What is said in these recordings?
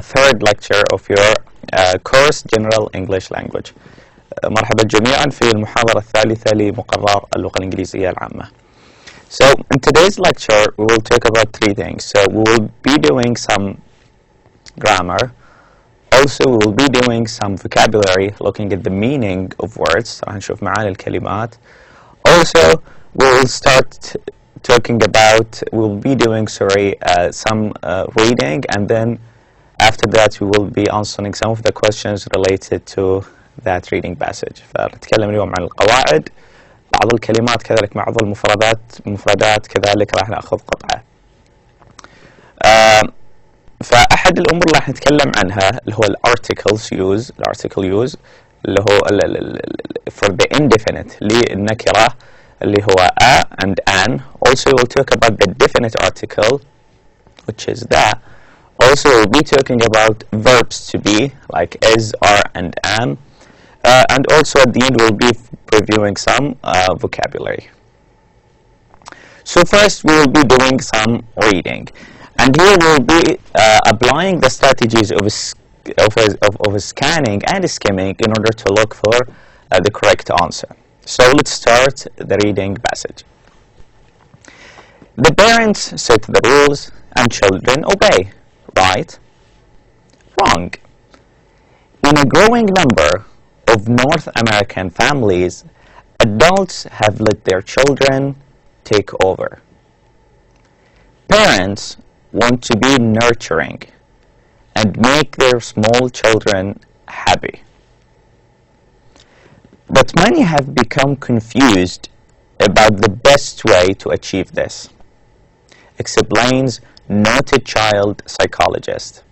third lecture of your course General English Language. مرحبا جميعا في المحاضرة الثالثة لمقرر اللغة الإنجليزية العامة. So in today's lecture we will talk about three things. So we will be doing some grammar. Also we will be doing some vocabulary, looking at the meaning of words. راح نشوف معاني الكلمات. Also we will start talking about, we will be doing some reading, and then after that we will be answering some of the questions related to that reading passage. فنتكلم اليوم عن القواعد، بعض الكلمات كذلك بعض المفردات كذلك راح ناخذ قطعة. فأحد الأمور اللي راح نتكلم عنها اللي هو الارتكل use اللي هو for the indefinite للنكرة اللي هو a and an. Also we'll talk about the definite article, which is that. Also we'll be talking about verbs to be like is, are and am. And also at the end we'll be reviewing some vocabulary. So first we will be doing some reading, and here we'll be applying the strategies of scanning and skimming in order to look for the correct answer. So let's start the reading passage. The parents set the rules and children obey. Right? Wrong. In a growing number of North American families, adults have let their children take over. Parents want to be nurturing and make their small children happy. But many have become confused about the best way to achieve this, explains noted child psychologist.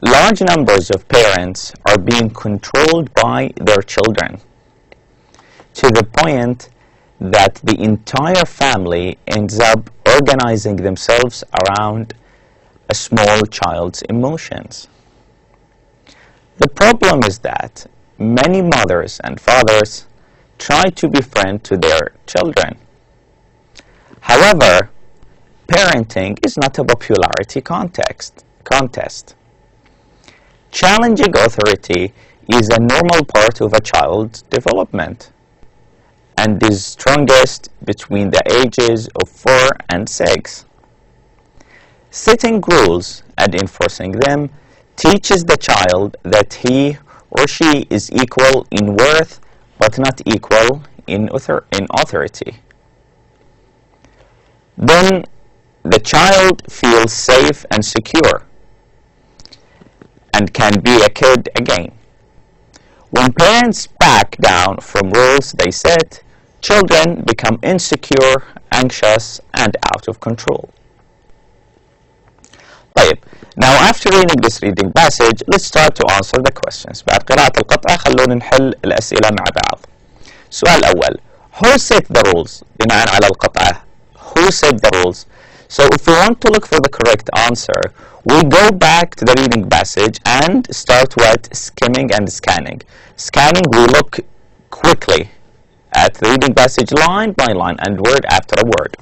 Large numbers of parents are being controlled by their children, to the point that the entire family ends up organizing themselves around a small child's emotions. The problem is that many mothers and fathers try to be friends to their children. However, parenting is not a popularity contest. Challenging authority is a normal part of a child's development and is strongest between the ages of 4 and 6. Setting rules and enforcing them teaches the child that he or she is equal in worth but not equal in authority. Then the child feels safe and secure and can be a kid again. When parents back down from rules they set, children become insecure, anxious, and out of control. طيب, now after reading this reading passage, let's start to answer the questions. بعد قراءة القطعة خلونا نحل الأسئلة مع بعض. السؤال الأول, who set the rules؟ بناء على القطعة, who set the rules? So if we want to look for the correct answer, we go back to the reading passage and start with skimming and scanning. Scanning, we look quickly at the reading passage line by line and word after a word.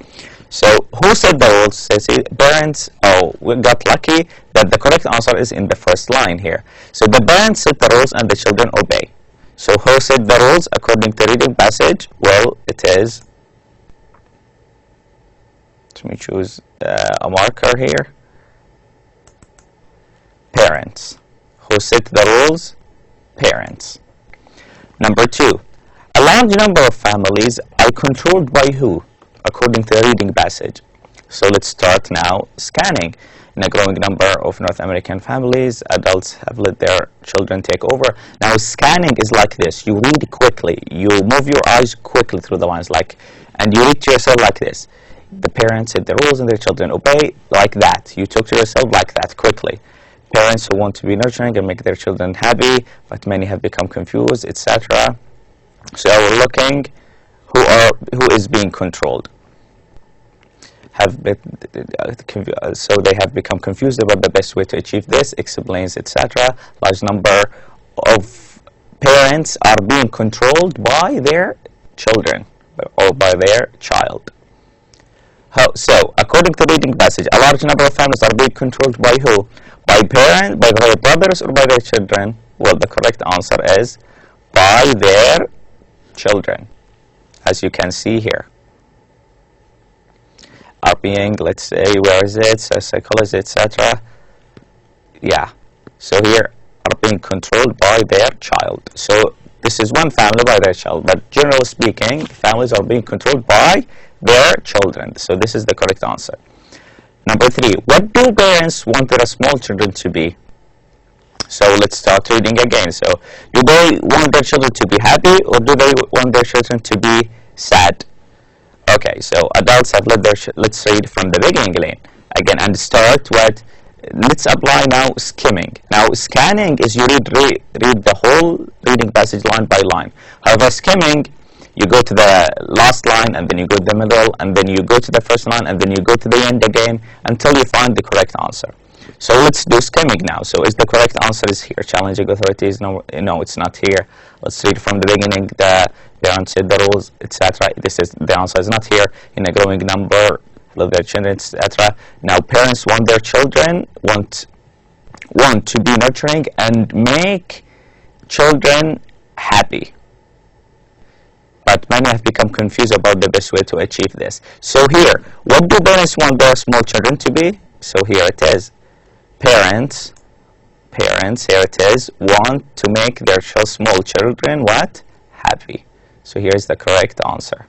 So who set the rules? Says parents. Oh, we got lucky that the correct answer is in the first line here. So the parents set the rules and the children obey. So who set the rules according to the reading passage? Well, it is, let me choose a marker here. Parents. Who set the rules? Parents. Number 2. A large number of families are controlled by who? According to the reading passage. So let's start now scanning. In a growing number of North American families, adults have let their children take over. Now scanning is like this. You read quickly. You move your eyes quickly through the lines, and you read to yourself like this. The parents set the rules and their children obey, like that. You talk to yourself like that, quickly. Parents who want to be nurturing and make their children happy, but many have become confused, etc. So we're looking who is being controlled. So they have become confused about the best way to achieve this, explains, etc. Large number of parents are being controlled by their children or by their child. So, according to the reading passage, a large number of families are being controlled by who? By parents, by their brothers, or by their children? Well, the correct answer is by their children, as you can see here. Are being, let's say, where is it? So, psychology, etc. Yeah. So here are being controlled by their child. So this is one family by their child, but generally speaking, families are being controlled by their children. So this is the correct answer. Number 3, what do parents want their small children to be? So let's start reading again. So do they want their children to be happy, or do they want their children to be sad? Okay, so adults have let their let's read from the beginning again and start with, let's apply now skimming. Now scanning is you read the whole reading passage line by line. However, skimming, you go to the last line and then you go to the middle and then you go to the first line and then you go to the end again until you find the correct answer. So let's do skimming now. So is the correct answer is here? Challenging authorities? No, it's not here. Let's read from the beginning. The parents set the rules, etc. This is the answer is not here. In a growing number, love their children, etc. Now parents want their children want to be nurturing and make children happy. But many have become confused about the best way to achieve this. So here, what do parents want their small children to be? So here it is. Parents, here it is, want to make their small children what? Happy. So here is the correct answer.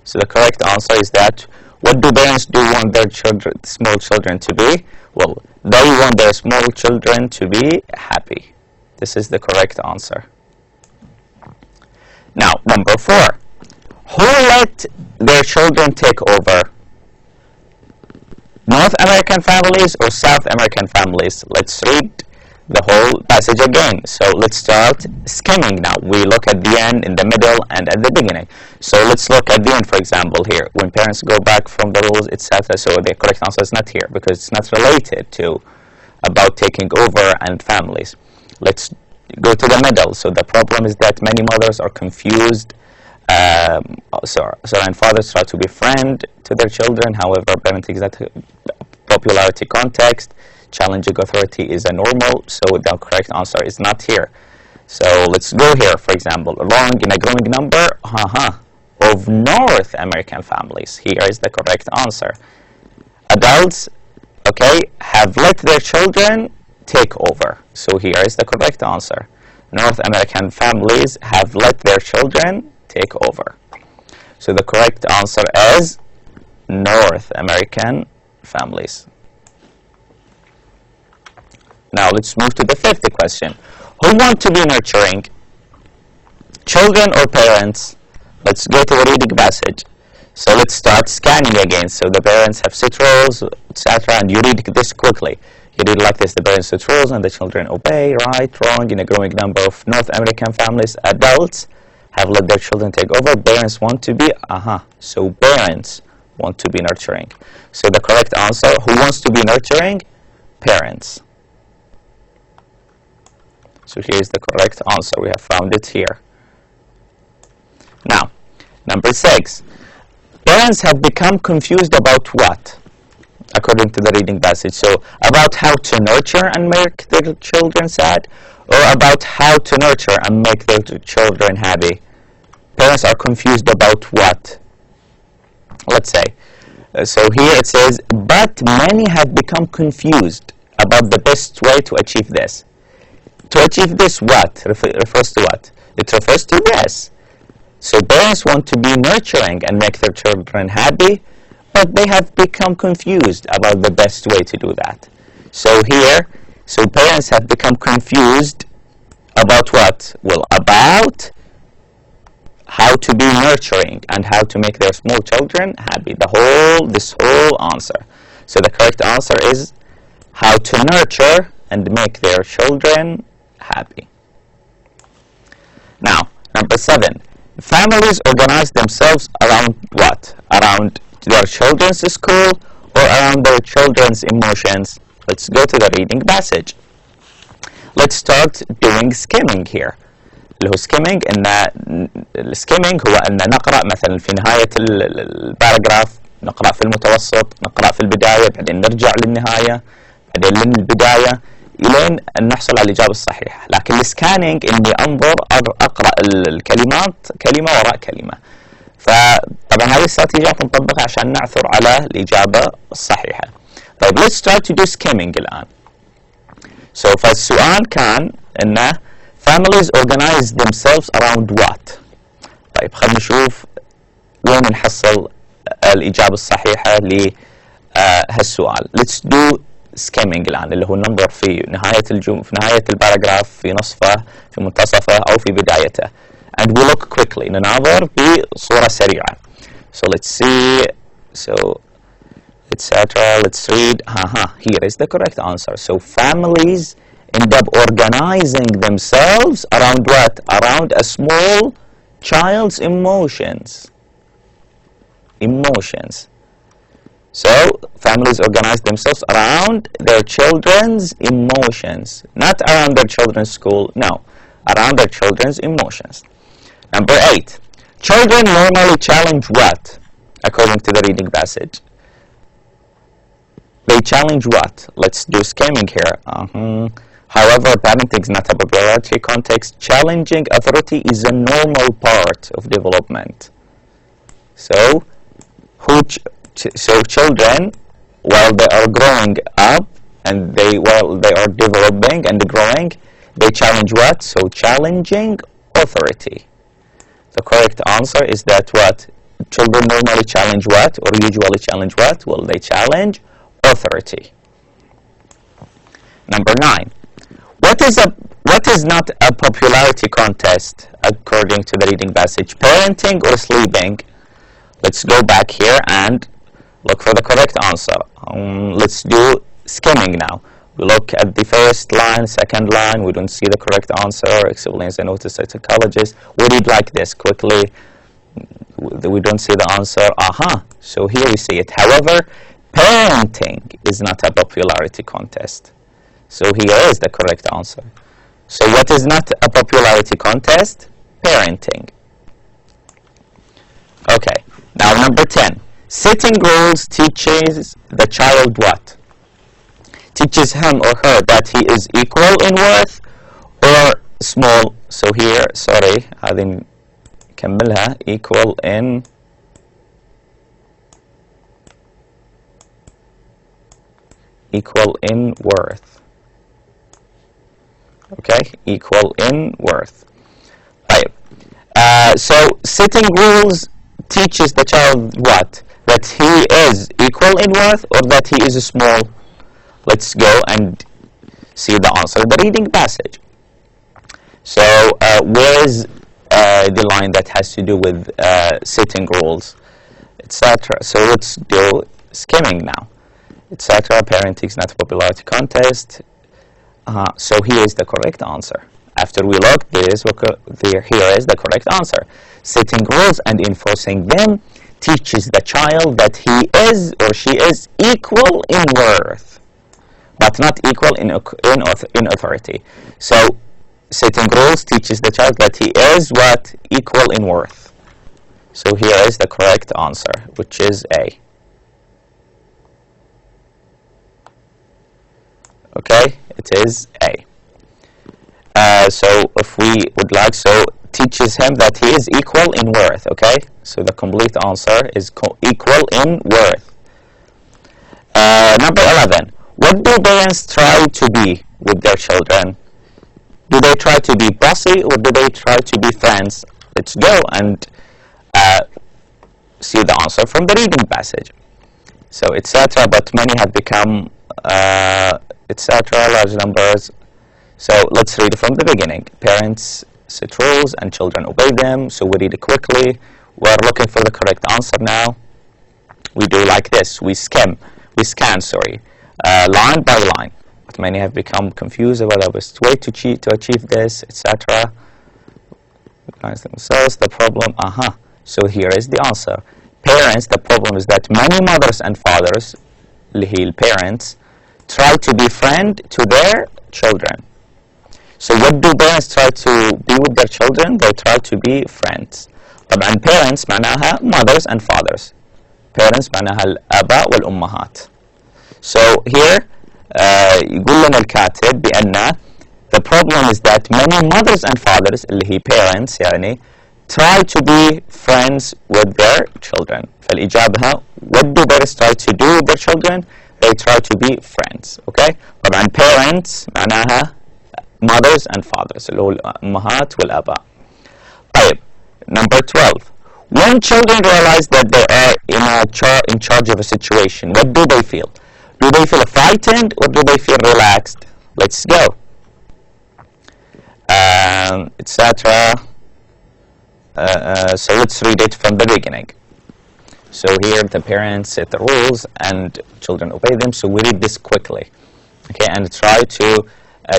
So the correct answer is that, what do parents want their small children to be? Well, they want their small children to be happy. This is the correct answer. Now, number 4. Who let their children take over? North American families or South American families? Let's read the whole passage again. So let's start skimming now. We look at the end, in the middle, and at the beginning. So let's look at the end, for example, here. When parents go back from the rules, etc. So the correct answer is not here because it's not related to about taking over and families. Let's go to the middle. So the problem is that many mothers are confused. And fathers try to befriend to their children. However, parenting is not a popularity context. Challenging authority is a normal. So the correct answer is not here. So let's go here, for example, along in a growing number of North American families. Here is the correct answer. Adults, okay, have let their children take over. So here is the correct answer. North American families have let their children take over. So the correct answer is North American families. Now let's move to the 5th question. Who want to be nurturing? Children or parents? Let's go to the reading passage. So let's start scanning again. So the parents have set rules, etc. And you read this quickly. You read like this: the parents set rules and the children obey. Right, wrong. In a growing number of North American families, adults have let their children take over. Parents want to be, so parents want to be nurturing. So the correct answer, who wants to be nurturing? Parents. So here is the correct answer. We have found it here. Now, number 6. Parents have become confused about what? According to the reading passage. So, about how to nurture and make their children sad, or about how to nurture and make their children happy? Parents are confused about what? Let's say. So here it says, but many have become confused about the best way to achieve this. To achieve this what? Refers to what? It refers to this. So parents want to be nurturing and make their children happy, but they have become confused about the best way to do that. So here, so parents have become confused about what? Well, about how to be nurturing and how to make their small children happy. This whole answer. So the correct answer is how to nurture and make their children happy. Now, number 7. Families organize themselves around what? Around their children's school or around their children's emotions? Let's go to the reading passage. Let's start doing skimming here. اللي هو skimming الskimming هو أن نقرأ مثلا في نهاية الباراجراف نقرأ في المتوسط، نقرأ في البداية، بعدين نرجع للنهاية، بعدين للبداية، إلين أن نحصل على الإجابة الصحيحة. لكن السكانينج إني أنظر أقرأ الكلمات كلمة وراء كلمة. فطبعا هذه الاستراتيجيات نطبقها عشان نعثر على الإجابة الصحيحة. طيب let's try to do skimming الآن. فالسؤال كان إنه families organize themselves around what. طيب خلينا نشوف وين نحصل الإجابة الصحيحة لهالسؤال. let's do skimming الآن، اللي هو ننظر في نهاية في نهاية الباراجراف، في نصفه، في منتصفه، أو في بدايته. and we look quickly، نناظر بصورة سريعة. let's see, etc. let's read. Here is the correct answer. So families end up organizing themselves around what? Around a small child's emotions. So families organize themselves around their children's emotions, not around their children's school. No, around their children's emotions. Number 8. Children normally challenge what? According to the reading passage. They challenge what? Let's do skimming here. However, parenting is not a popularity context. Challenging authority is a normal part of development. So children, while they are growing up and while they are developing and growing, they challenge what? So challenging authority. The correct answer is that what? Children normally challenge what? Or usually challenge what? Well, they challenge authority. Number 9. What is not a popularity contest according to the reading passage? Parenting or sleeping? Let's go back here and look for the correct answer. Let's do skimming now. We look at the first line, second line. We don't see the correct answer. Explains the notice to psychologists. We read like this quickly. We don't see the answer. So here we see it. However, parenting is not a popularity contest. So here is the correct answer. So what is not a popularity contest? Parenting. Okay. Now number 10. Setting rules teaches the child what? Teaches him or her that he is equal in worth or small. So here, هذه نكملها. Equal in worth. Okay, equal in worth. Right. So setting rules teaches the child what? That he is equal in worth or that he is small? Let's go and see the answer in the reading passage. So where is the line that has to do with setting rules, etc.? So let's do skimming now, etc. Parenting is not a popularity contest. So here is the correct answer. After we look, here is the correct answer. Setting rules and enforcing them teaches the child that he is or she is equal in worth, but not equal in authority. So setting rules teaches the child that he is what? Equal in worth. So here is the correct answer, which is A. Okay, it is A. So if we would like, teaches him that he is equal in worth. Okay, so the complete answer is equal in worth. Number 11. What do parents try to be with their children? Do they try to be bossy or do they try to be friends? Let's go and see the answer from the reading passage. So etc. But many have become etc. large numbers. So let's read it from the beginning. Parents set rules and children obey them. So we read it quickly. We're looking for the correct answer now. We do like this. We scan, line by line. But many have become confused about the best way to achieve this, etc. Recognize themselves. The problem. So here is the answer. Parents. The problem is that many mothers and fathers, parents, try to be friend to their children. So what do parents try to be with their children? They try to be friends. طبعا parents معناها mothers and fathers. parents معناها الآباء والأمهات. So here يقول لنا الكاتب بأن the problem is that many mothers and fathers اللي هي parents يعني try to be friends with their children. فالإجابة what do parents try to do with their children? They try to be friends. Okay? طبعا parents معناها mothers and fathers اللي هو الأمهات والآباء. طيب number 12. When children realize that they are in charge of a situation, what do they feel? Do they feel frightened or do they feel relaxed? Let's go. Etc. So let's read it from the beginning. So here the parents set the rules and children obey them. So we read this quickly, okay, and try to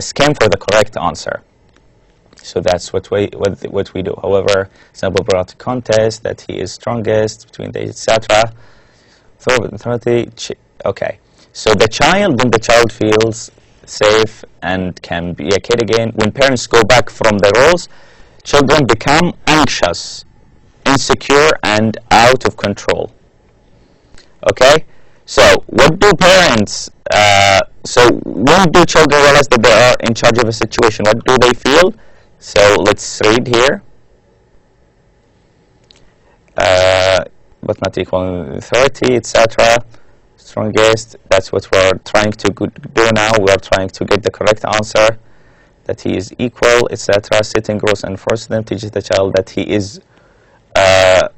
scan for the correct answer. So that's what we do. However, example brought to contest that he is strongest between the etc. Okay. So when the child feels safe and can be a kid again, when parents go back from the rules, children become anxious, insecure, and out of control. Okay? So what do parents, so when do children realize that they are in charge of a situation? What do they feel? So let's read here. But not equal 30, etc. Strongest, that's what we're trying to do now. We are trying to get the correct answer. That he is equal, etc. Setting rules and force them teaches the child that he is, the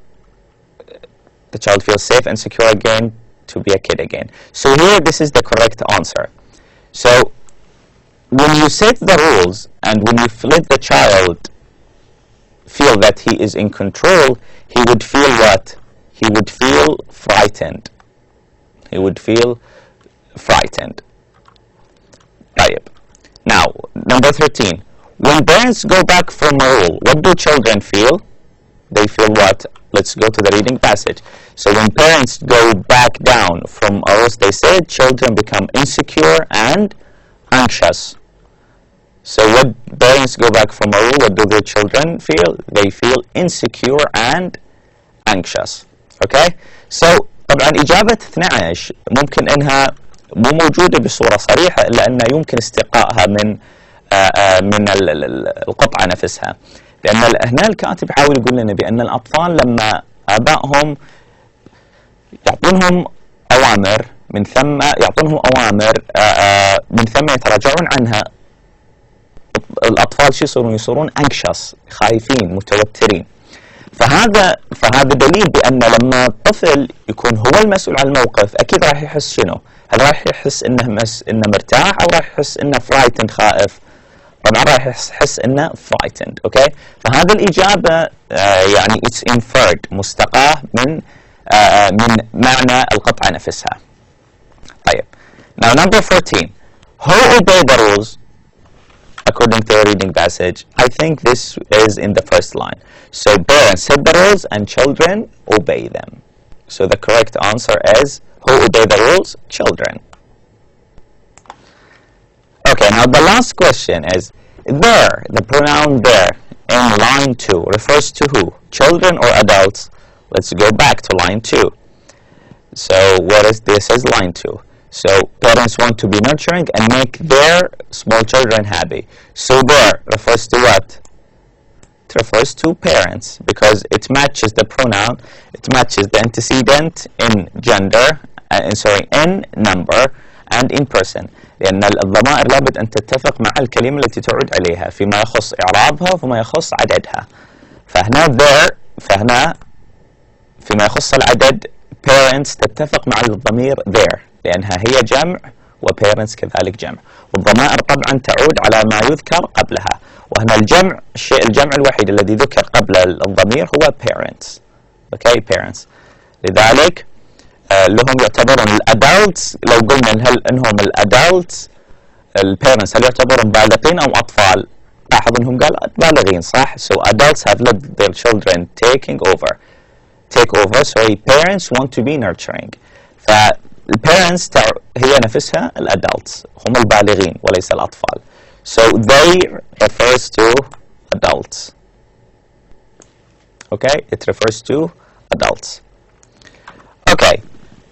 child feels safe and secure again to be a kid again. So here, this is the correct answer. So when you set the rules and when you let the child feel that he is in control, he would feel what? He would feel frightened. He would feel frightened. طيب. Now, number 13. When parents go back from a rule, what do children feel? They feel what? Let's go to the reading passage. So when parents go back down from a rule, they said children become insecure and anxious. So when parents go back from a rule, what do their children feel? They feel insecure and anxious. Okay? So طبعا إجابة 12 ممكن إنها مو موجودة بصورة صريحة إلا أنه يمكن استقائها من القطعة نفسها، لأن هنا الكاتب حاول يقول لنا بأن الأطفال لما آبائهم يعطونهم أوامر من ثم يتراجعون عنها، الأطفال شو يصيرون anxious، خايفين متوترين. فهذا دليل بأن لما الطفل يكون هو المسؤول عن الموقف أكيد راح يحس شنو؟ هل راح يحس إنه مرتاح أو راح يحس إنه frightened خائف؟ طبعا راح يحس إنه frightened. أوكي؟ فهذا الإجابة يعني it's inferred مستقاة من معنى القطعة نفسها. طيب. Now number 14. Who obey the rules? According to the reading passage, I think this is in the first line. So parents set the rules and children obey them. So the correct answer is who obey the rules? Children. Okay, now the last question is there. The pronoun there in line 2 refers to who? Children or adults? Let's go back to line 2. So what is this? Is line 2. So parents want to be nurturing and make their small children happy. So there refers to what? It refers to parents because it matches the pronoun, it matches the antecedent in gender, in number and in person. لأن الضمائر لابد أن تتفق مع الكلمة التي تعود عليها فيما يخص إعرابها وفيما يخص عددها. فهنا there فهنا فيما يخص العدد parents تتفق مع الضمير there لأنها هي جمع وparents كذلك جمع، والضمائر طبعا تعود على ما يذكر قبلها، وهنا الجمع الوحيد الذي ذكر قبل الضمير هو parents. okay parents. لذلك لهم يعتبرون الادلتس، لو قلنا هل انهم الادلتس الparents هل يعتبرون بالغين او اطفال؟ لاحظ انهم قال بالغين صح. So adults have let their children take over. So parents want to be nurturing. فالparents هي نفسها الادلتس، هم البالغين وليس الاطفال. So they refers to adults. Okay, it refers to adults. Okay,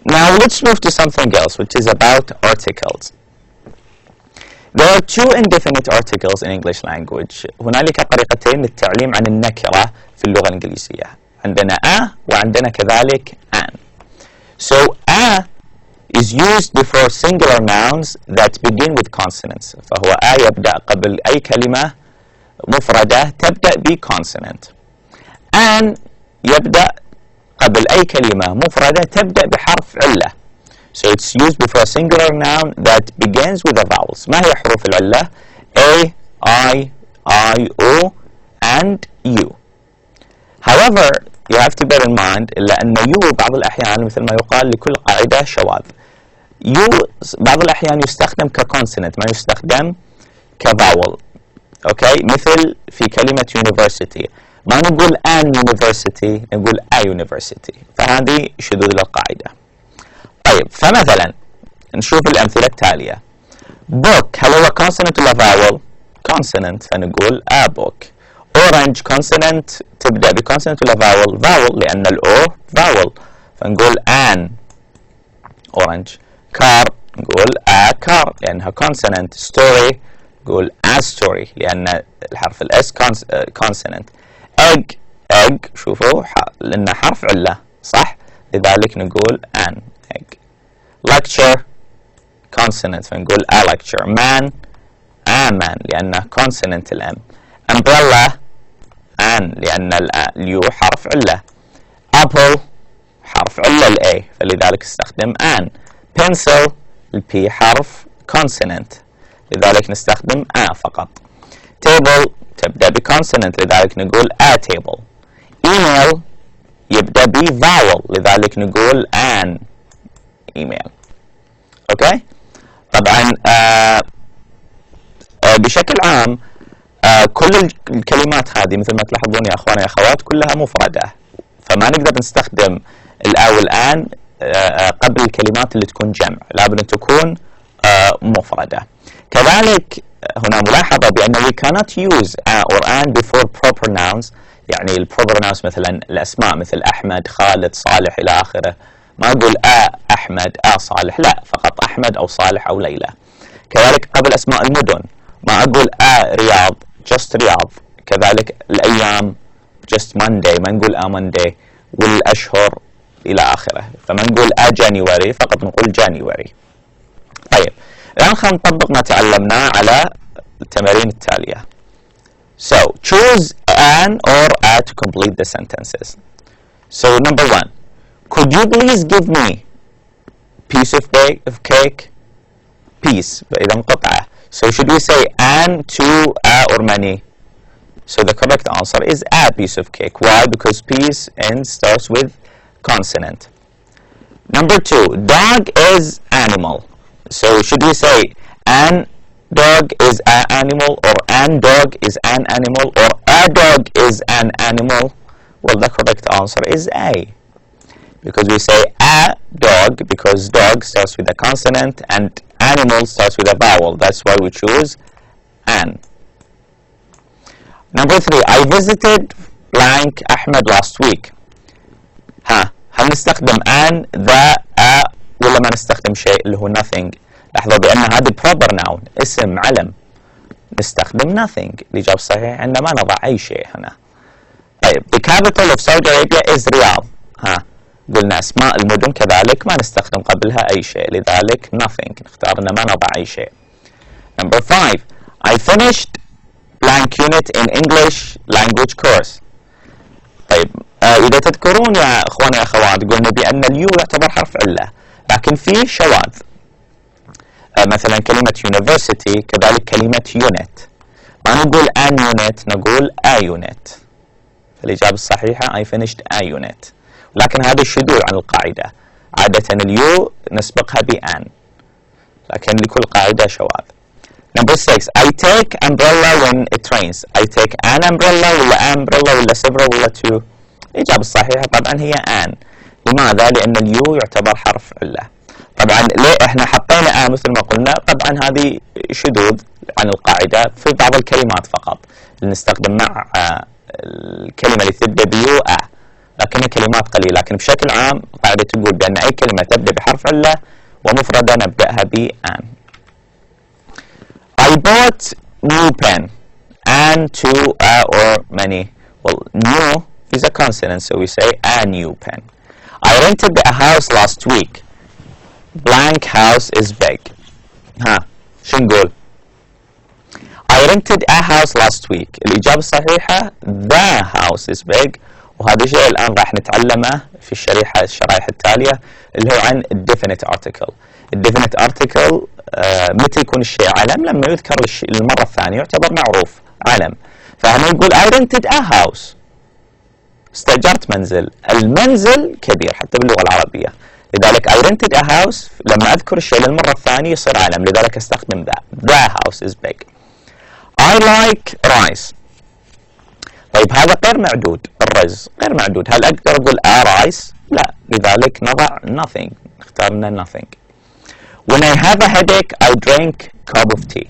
now let's move to something else, which is about articles. There are two indefinite articles in English language. هنالك طريقتين للتعليم عن النكرة في اللغة الإنجليزية. عندنا وعندنا كذلك an. So is used before singular nouns that begin with consonants. فهو يبدأ قبل أي كلمة مفردة تبدأ بconsonant. an يبدأ قبل أي كلمة مفردة تبدأ بحرف علة. So it's used before a singular noun that begins with the vowels. ما هي حروف العلة؟ A, I, O, and U. However, you have to bear in mind إلا أن U بعض الأحيان مثل ما يقال لكل قاعدة شواذ. U بعض الأحيان يستخدم كconsonant ما يستخدم كvowel. Okay? مثل في كلمة university. ما نقول an university نقول a university. فهذه شذوذ للقاعدة. طيب فمثلا نشوف الأمثلة التالية. book هل هو consonant ولا vowel؟ consonant فنقول a book. orange consonant تبدأ بconsonant ولا vowel؟ vowel لأن الأو vowel فنقول an orange. car نقول a car لأنها consonant. story نقول a story لأن الحرف الاس consonant. egg شوفوا لأنه حرف علة صح؟ لذلك نقول an egg. lecture consonant فنقول a lecture. man a man لأنه consonant الام. umbrella an لأن اليو حرف علة. apple حرف علة الA فلذلك استخدم an. pencil الP حرف consonant لذلك نستخدم a فقط. table تبدأ بconsonant لذلك نقول a table. email يبدأ بvowel لذلك نقول an email. اوكي طبعا بشكل عام كل الكلمات هذه مثل ما تلاحظون يا اخوان يا اخوات كلها مفردة فما نقدر نستخدم الآ والآن قبل الكلمات اللي تكون جمع لابد أن تكون مفردة. كذلك هنا ملاحظة بأن we cannot use a or an before proper nouns يعني ال proper nouns مثلا الأسماء مثل أحمد خالد صالح إلى آخره ما أقول أحمد صالح لا فقط أحمد أو صالح أو ليلى. كذلك قبل أسماء المدن ما أقول رياض just رياض. كذلك الأيام just Monday ما نقول Monday والأشهر إلى آخره فما نقول January فقط نقول January. طيب الآن خلينا نطبق ما تعلمناه على التمارين التالية. So choose an or a to complete the sentences. So number 1, could you please give me piece of cake? Piece إذا قطعة. So should we say an, to, a or many? So the correct answer is a piece of cake. Why? Because piece starts with consonant. Number 2, dog is animal. So should we say an dog is an animal or an dog is an animal or a dog is an animal? Well, the correct answer is A. Because we say a dog because dog starts with a consonant and animal starts with a vowel. That's why we choose an. Number 3, I visited blank Ahmed last week. هل نستخدم an, the, a ولا ما نستخدم شيء اللي هو nothing؟ لاحظوا بأن هذا proper noun اسم علم نستخدم nothing. الإجابة الصحيحة عندنا ما نضع أي شيء هنا. طيب the capital of Saudi Arabia is رياض. قلنا أسماء المدن كذلك ما نستخدم قبلها أي شيء لذلك nothing نختار أن ما نضع أي شيء. Number 5, I finished blank unit in English language course. طيب إذا تذكرون يا إخواني يا أخوات قلنا بأن اليو يعتبر حرف علة لكن فيه شواذ. مثلا كلمة university كذلك كلمة unit ما نقول an unit نقول a unit. فالإجابة الصحيحة I finished a unit. لكن هذا الشذوذ عن القاعدة عادة اليو نسبقها بأن لكن لكل قاعدة شواذ. Number 6, I take umbrella when it rains. I take an umbrella ولا umbrella ولا several ولا two؟ الإجابة الصحيحة طبعا هي an. لماذا؟ لأن اليو يعتبر حرف علة. طبعا ليه احنا حطينا مثل ما قلنا طبعا هذه شذوذ عن القاعدة في بعض الكلمات فقط اللي نستخدم مع الكلمة اللي تبدأ بيو لكنها كلمات قليلة، لكن بشكل عام قاعدة تقول بأن أي كلمة تبدأ بحرف علة ومفردة نبدأها ب an. I bought new pen. An, two, a, or many. Well, new is a consonant, so we say a new pen. I rented a house last week. Blank house is big. شو نقول؟ I rented a house last week. الإجابة الصحيحة the house is big. وهذا الشيء الآن راح نتعلمه في الشرائح التالية اللي هو عن definite article. definite article متى يكون الشيء علم؟ لما يذكر المرة الثانية يعتبر معروف علم. فهنا نقول I rented a house. استأجرت منزل. المنزل كبير حتى باللغة العربية. لذلك I rented a house لما أذكر الشيء للمرة الثانية يصير علم، لذلك أستخدم the house is big. I like rice. طيب هذا غير معدود، الرز غير معدود، هل أقدر أقول a rice؟ لا، لذلك نضع nothing، اخترنا nothing. When I have a headache I drink cup of tea.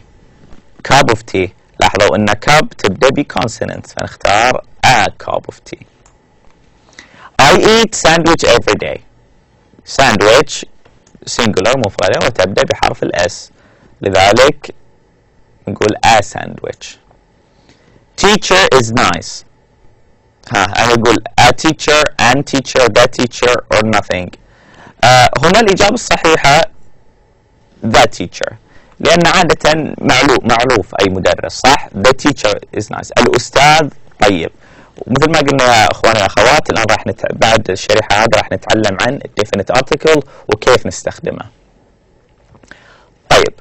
cup of tea، لاحظوا أن cup تبدأ بconsonant فنختار a cup of tea. I eat sandwich every day. sandwich singular مفردة وتبدأ بحرف الاس، لذلك نقول a sandwich. teacher is nice. أنا أقول a teacher, an teacher, the teacher or nothing. هنا الإجابة الصحيحة the teacher، لأن عادة معروف أي مدرس، صح؟ the teacher is nice. الأستاذ طيب. ومثل ما قلنا يا اخواني واخوات الان راح بعد الشريحه هذه راح نتعلم عن definite article وكيف نستخدمه. طيب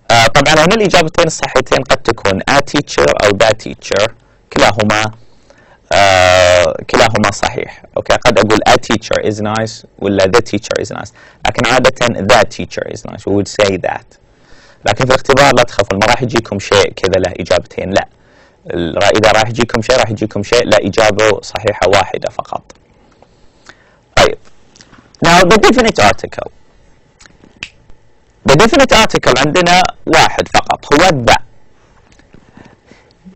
طبعا هنا الاجابتين الصحيحتين قد تكون a teacher او the teacher، كلاهما صحيح. اوكي، قد اقول a teacher is nice ولا the teacher is nice، لكن عاده the teacher is nice we would say that. لكن في الاختبار لا تخافون، ما راح يجيكم شيء كذا له اجابتين، لا، إذا راح يجيكم شيء لا إجابة صحيحة واحدة فقط. طيب now the definite article. the definite article عندنا واحد فقط هو the.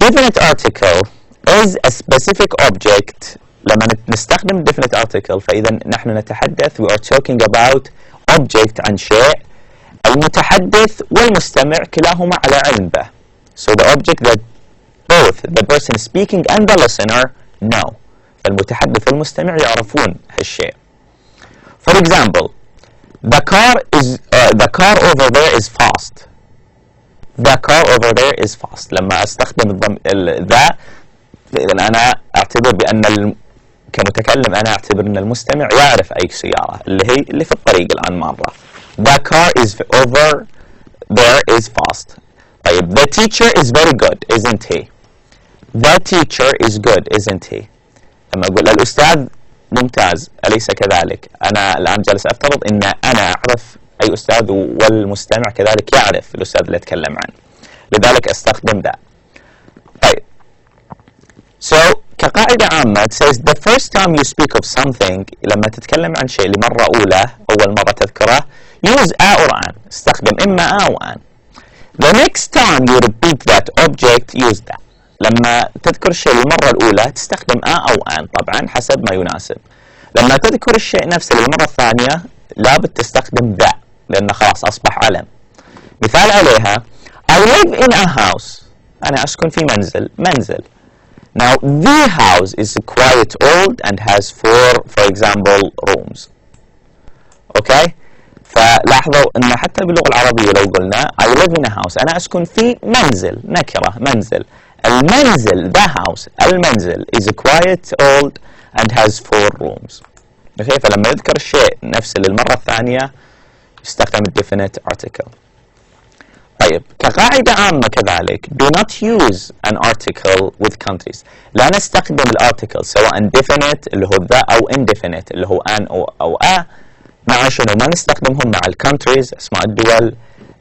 definite article is a specific object. لما نستخدم definite article فإذا نحن نتحدث we are talking about object عن شيء المتحدث والمستمع كلاهما على علم به. so the object that both the person speaking and the listener know. المتحدث والمستمع يعرفون هالشيء. For example, the car over there is fast. The car over there is fast. لما استخدم ذا فإذا أنا أعتبر بأن كمتكلم أنا أعتبر أن المستمع يعرف أي سيارة اللي في الطريق الآن مرة. The car is over there is fast. طيب the teacher is very good isn't he. The teacher is good isn't he. لما أقول الأستاذ ممتاز أليس كذلك، أنا الآن جالس أفترض أن أنا أعرف أي أستاذ والمستمع كذلك يعرف الأستاذ اللي أتكلم عنه، لذلك أستخدم ذا. طيب so كقاعدة عامة it says the first time you speak of something، لما تتكلم عن شيء لمرة أولى أول مرة تذكره use a or an، استخدم إما a أو an. The next time you repeat that object use that. لما تذكر الشيء للمرة الأولى تستخدم a أو an طبعا حسب ما يناسب. لما تذكر الشيء نفسه للمرة الثانية لابد تستخدم that لأنه خلاص أصبح علم. مثال عليها I live in a house. أنا أسكن في منزل. Now the house is quite old and has for example rooms. Okay؟ فلاحظوا أن حتى باللغة العربية لو قلنا I live in a house أنا أسكن في منزل، نكرة منزل. المنزل the house المنزل is quite old and has 4 rooms. okay. فلما يذكر الشيء نفسه للمرة الثانية يستخدم definite article. طيب كقاعدة عامة كذلك do not use an article with countries. لا نستخدم الارتكل سواء definite اللي هو the أو indefinite اللي هو an أو a مع شنو؟ ما نستخدمهم مع الكونتريز اسماء الدول،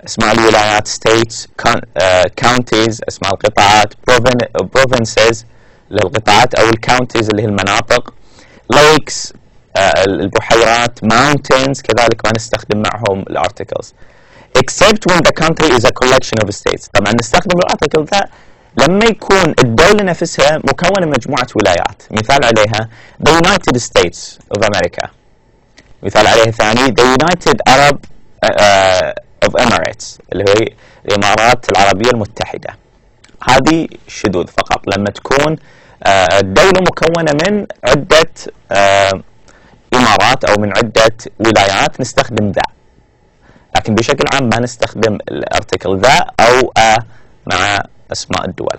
اسماء الولايات states، counties اسماء القطاعات، provinces للقطاعات او الكاونتيز اللي هي المناطق، lakes البحيرات، mountains كذلك ما نستخدم معهم الارتكلز except when the country is a collection of states. طبعا نستخدم الارتكل ذا لما يكون الدولة نفسها مكونة من مجموعة ولايات. مثال عليها the United States of America. مثال عليها ثاني the United Arab of Emirates اللي هي الإمارات العربية المتحدة. هذه شذوذ فقط لما تكون الدولة مكونة من عدة إمارات أو من عدة ولايات نستخدم ذا، لكن بشكل عام ما نستخدم الارتكل ذا أو مع أسماء الدول.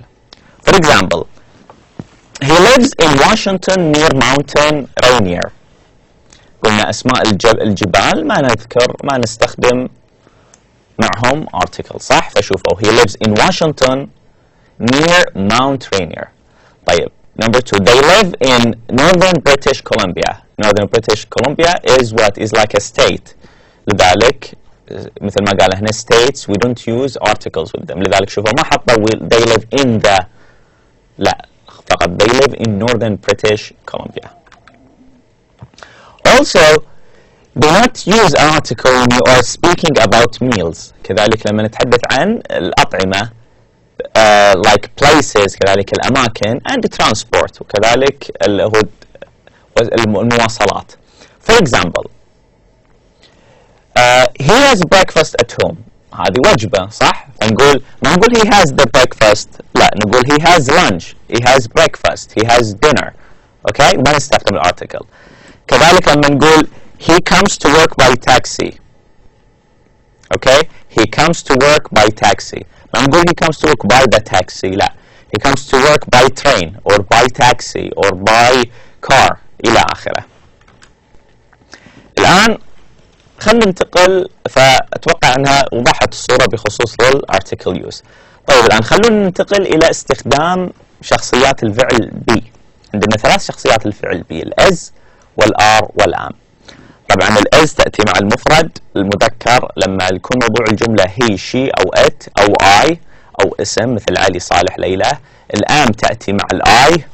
For example, he lives in Washington near Mountain Rainier. قلنا أسماء الجبال ما نذكر ما نستخدم معهم article صح؟ فشوفوا he lives in Washington near Mount Rainier. طيب number 2 they live in Northern British Columbia. Northern British Columbia is what is like a state. لذلك مثل ما قال هنا states we don't use articles with them. لذلك شوفوا ما حطوا they live in the، لا فقط they live in Northern British Columbia. Also do not use an article when you are speaking about meals. كذلك لما نتحدث عن الأطعمة like places كذلك الأماكن and transport وكذلك المواصلات. For example he has breakfast at home. هذه وجبة صح؟ فنقول ما نقول he has the breakfast، لا نقول he has lunch، he has breakfast، he has dinner. اوكي ما نستخدم الارتكل. كذلك لما نقول he comes to work by taxi. اوكي he comes to work by taxi. ما نقول he comes to work by the taxi، لا he comes to work by train or by taxi or by car إلى آخره. الآن خلينا ننتقل، فأتوقع أنها وضحت الصورة بخصوص للارتكل يوز. طيب الآن خلونا ننتقل إلى استخدام شخصيات الفعل بي. عندنا 3 شخصيات الفعل بي الإز والآر والآم. طبعا الإز تأتي مع المفرد المذكر لما يكون موضوع الجملة هي شي أو إت أو آي أو اسم مثل علي صالح ليلى. الآم تأتي مع الآي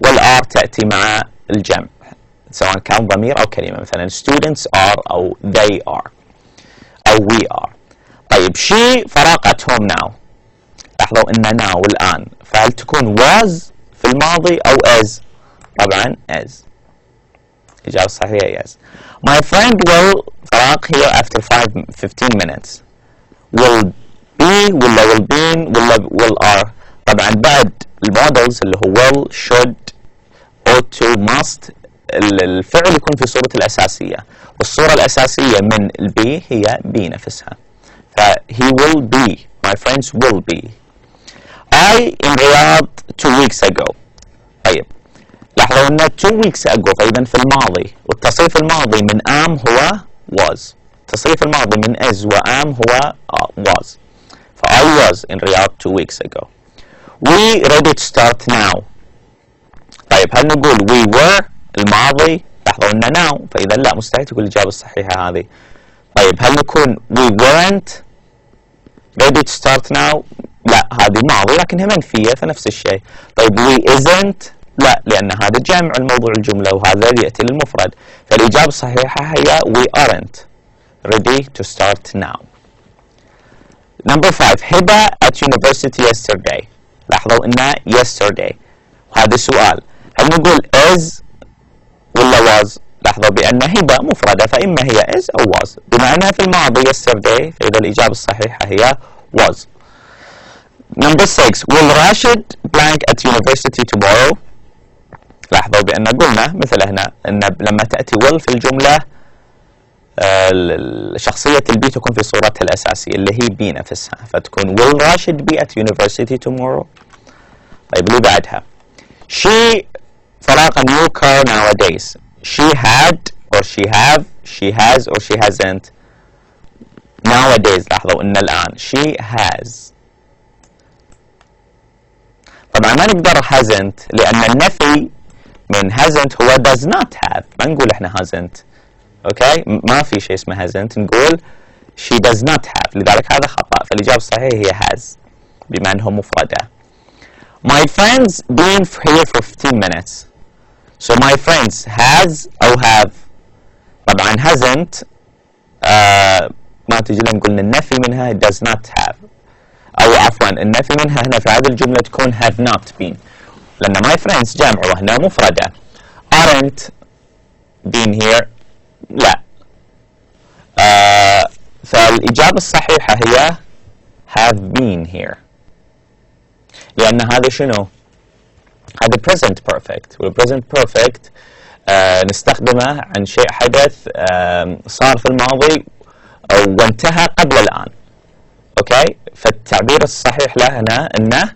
والآر تأتي مع الجمع سواء كان ضمير أو كلمة مثلا students are أو they are أو we are. طيب she فراق at home now. لاحظوا إن now الآن فهل تكون was في الماضي أو is؟ طبعا is. الإجابة الصحيحة yes. My friend will فراق here after 15 minutes. will be ولا will been ولا will are. طبعا بعد المودلز اللي هو will should ought to must الفعل يكون في صورة الأساسية، والصورة الأساسية من البي هي بي نفسها. ف he will be my friends will be. I in Riyadh 2 weeks ago. طيب لاحظوا أن 2 weeks ago فإذا في الماضي، والتصريف الماضي من am هو was، تصريف الماضي من is وam هو was. ف I was in Riyadh 2 weeks ago. We ready to start now. طيب هل نقول we were الماضي؟ لاحظوا أن now فإذا لا مستحيل تقول الإجابة الصحيحة هذه. طيب هل نكون we weren't ready to start now؟ لا هذه ماضي لكنها منفية فنفس الشيء. طيب we isn't؟ لا لأن هذا جمع الموضوع الجملة وهذا يأتي للمفرد، فالإجابة الصحيحة هي we aren't ready to start now. Number 5 هبة at university yesterday. لاحظوا أنها yesterday وهذا سؤال هل نقول is ولا was؟ لاحظوا بأن هبة مفردة فإما هي is أو was، بما أنها في الماضي yesterday فإذا الإجابة الصحيحة هي was. Number 6 will Rashid blank at university tomorrow. لاحظوا بأن قلنا مثل هنا أن لما تأتي will في الجملة شخصية البي تكون في صورتها الأساسية اللي هي بي نفسها، فتكون will Rashid be at university tomorrow. طيب اللي بعدها she فراق new car nowadays. She had or she have she has or she hasn't. nowadays لاحظوا ان الآن she has. طبعا ما نقدر hasn't لأن النفي من hasn't هو does not have، ما نقول احنا hasn't. اوكي ما في شيء اسمه hasn't، نقول she does not have، لذلك هذا خطأ، فالإجابة الصحيحة هي has بما أنه مفردة. My friends been here for 15 minutes. So my friends has أو have. طبعا hasn't ما تجي لنا نقول النفي منها does not have أو عفوا النفي منها هنا في هذه الجملة تكون have not been، لأن my friends جمع وهنا مفردة. aren't been here لا. فالإجابة الصحيحة هي have been here، لأن هذا شنو؟ هذا present perfect، والpresent perfect نستخدمه عن شيء حدث صار في الماضي وانتهى قبل الآن. أوكي، فالتعبير الصحيح له هنا إنه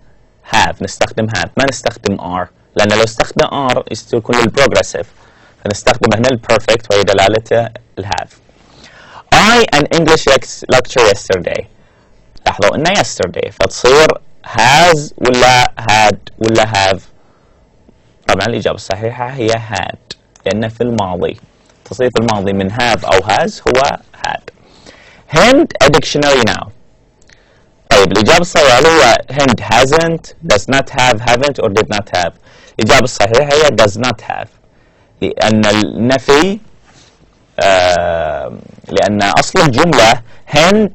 have، نستخدم have ما نستخدم are، لأن لو استخدم are يكون البروجريسيف، فنستخدم هنا البرفكت وهي دلالته الهاف. I an English lecture yesterday، لاحظوا إنه yesterday فتصير has ولا had ولا have؟ طبعا الإجابة الصحيحة هي had، لأنه في الماضي، تصير في الماضي من have أو has هو had. Hint a dictionary now. طيب الإجابة الصحيحة هي hint hasn't، does not have، haven't or did not have. الإجابة الصحيحة هي does not have، لأن النفي لأن أصل الجملة hint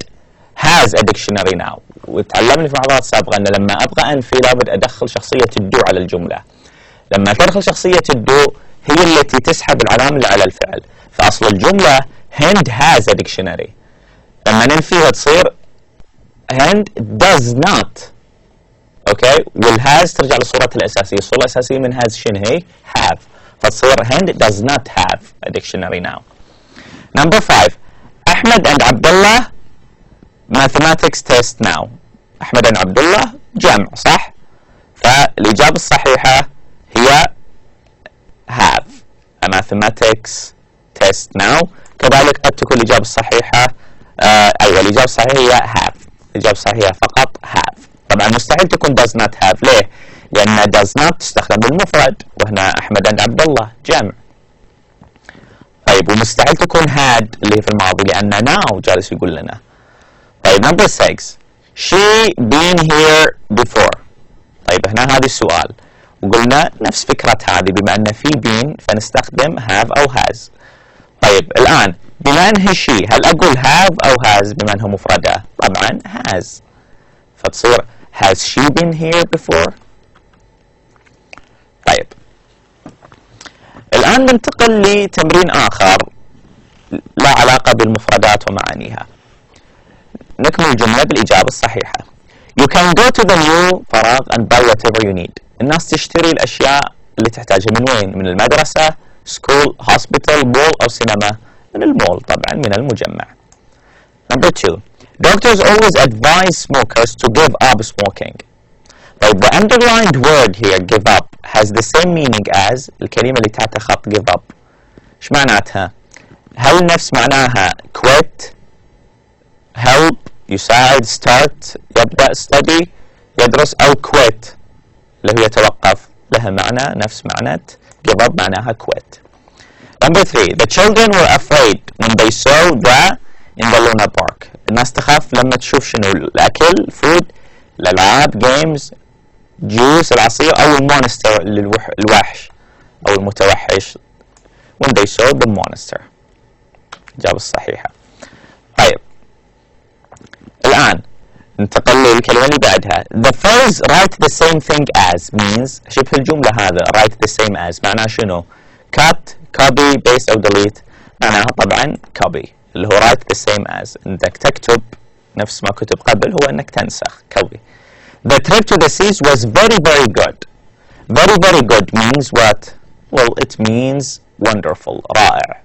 has a dictionary now، وتعلمني في محاضرات سابقة أن لما أبغى أنفي لابد أدخل شخصية الدو على الجملة. لما تدخل شخصية الدو هي التي تسحب العلامة اللي على الفعل، فأصل الجملة hint has a dictionary، لما ننفيها تصير hint does not. اوكي، والهاز ترجع لصورتها الأساسية، الصورة الأساسية من has شنو هي؟ have، فتصير hint does not have a dictionary now. Number 5 أحمد and عبدالله mathematics test now. أحمد and عبدالله جمع صح؟ فالإجابة الصحيحة هي have a mathematics test now. كذلك قد تكون الإجابة الصحيحة أيوة الإجابة الصحيحة هي have، الإجابة الصحيحة فقط have. طبعا مستحيل تكون does not have، ليه؟ لأن does not تستخدم بالمفرد، وهنا أحمد and عبد الله جمع. طيب ومستحيل تكون had اللي في الماضي، لأن now جالس يقول لنا. طيب number 6 she been here before. طيب هنا هذا السؤال وقلنا نفس فكرة هذه، بما أن في been فنستخدم have أو has. طيب الآن بما أنها she هل أقول have أو has بما أنها مفردة؟ طبعا has، فتصير has she been here before. طيب الآن ننتقل لتمرين آخر لا علاقة بالمفردات ومعانيها. نكمل الجملة بالإجابة الصحيحة. You can go to the mall فراغ and buy whatever you need. الناس تشتري الأشياء اللي تحتاجها من وين؟ من المدرسة، school, hospital, mall أو سينما. من المول طبعا، من المجمع. Number 2 Doctors always advise smokers to give up smoking. طيب the underlined word here give up has the same meaning as الكلمة اللي تحت خط give up. إيش معناتها؟ هل نفس معناها quit، help يساعد، start يبدأ، study يدرس، أو quit اللي هو يتوقف؟ لها معنى نفس معنى give up معناها quit. Number 3 The children were afraid when they saw the in the Luna Park. الناس تخاف لما تشوف شنو؟ الأكل food، الألعاب games، جوس العصير، أو المونستر الوحش أو المتوحش when they saw the monster. الإجابة الصحيحة. طيب الآن ننتقل للكلمة اللي بعدها. The phrase write the same thing as means شبه الجملة هذا write the same as معناه شنو؟ cut copy paste أو delete. معناها طبعا copy اللي هو write the same as، انك تكتب نفس ما كتب قبل، هو انك تنسخ copy. The trip to the seas was very very good. Very very good means what? Well it means wonderful، رائع،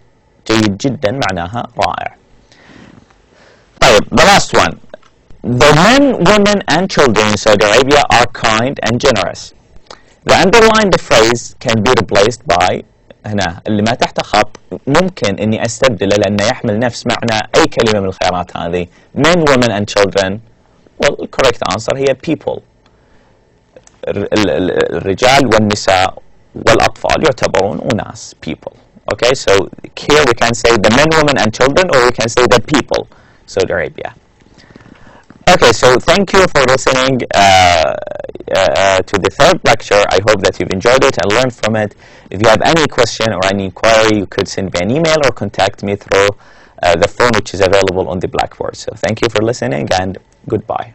جيد جدا معناها رائع. طيب the last one The men, women and children in Saudi Arabia are kind and generous. The underlined phrase can be replaced by هنا اللي ما تحت خط ممكن اني استبدله لانه يحمل نفس معنى اي كلمة من الخيارات هذه. Men, women and children. Well, the correct answer هي people. الرجال والنساء والأطفال يعتبرون أناس people. Okay, so here we can say the men, women and children, or we can say the people, Saudi Arabia. Okay, so thank you for listening to the third lecture. I hope that you've enjoyed it and learned from it. If you have any question or any inquiry, you could send me an email or contact me through the phone which is available on the blackboard. So thank you for listening and goodbye.